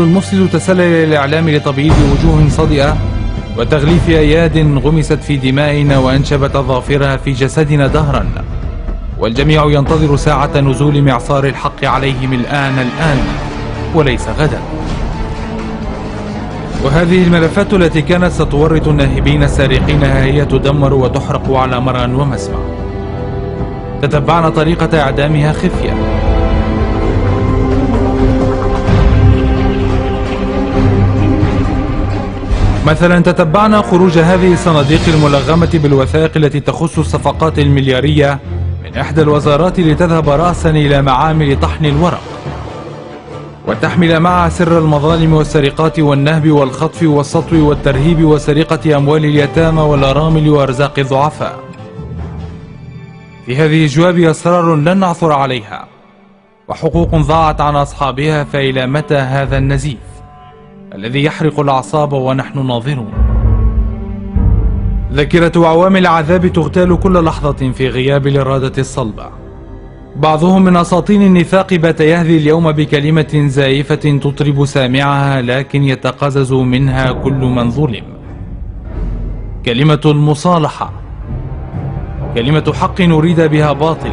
المفسد تسلل إلى الإعلام لتبييض وجوه صدئة وتغليف أياد غمست في دمائنا وأنشبت أظافرها في جسدنا دهرا، والجميع ينتظر ساعة نزول معصار الحق عليهم الآن وليس غدا. وهذه الملفات التي كانت ستورط الناهبين السارقين هي تدمر وتحرق على مرأى ومسمع. تتبعنا طريقة إعدامها خفية. مثلا تتبعنا خروج هذه الصناديق الملغمة بالوثائق التي تخص الصفقات المليارية من إحدى الوزارات لتذهب رأسا إلى معامل طحن الورق، وتحمل معها سر المظالم والسرقات والنهب والخطف والسطو والترهيب وسرقة أموال اليتامى والأرامل وأرزاق الضعفاء. في هذه الجواب أسرار لن نعثر عليها، وحقوق ضاعت عن أصحابها، فإلى متى هذا النزيف الذي يحرق الأعصاب ونحن ناظرون؟ ذاكرة عوامل العذاب تغتال كل لحظة في غياب الإرادة الصلبة. بعضهم من أساطين النفاق بات يهذي اليوم بكلمة زائفة تطرب سامعها، لكن يتقزز منها كل من ظلم. كلمة المصالحة، كلمة حق أريد بها باطل.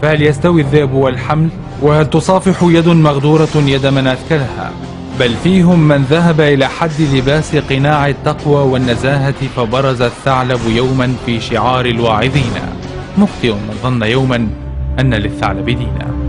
فهل يستوي الذئب والحمل؟ وهل تصافح يد مغدورة يد من أثكلها؟ بل فيهم من ذهب إلى حد لباس قناع التقوى والنزاهة، فبرز الثعلب يوما في شعار الواعظين: مخطئ من ظن يوما أن للثعلب دينا.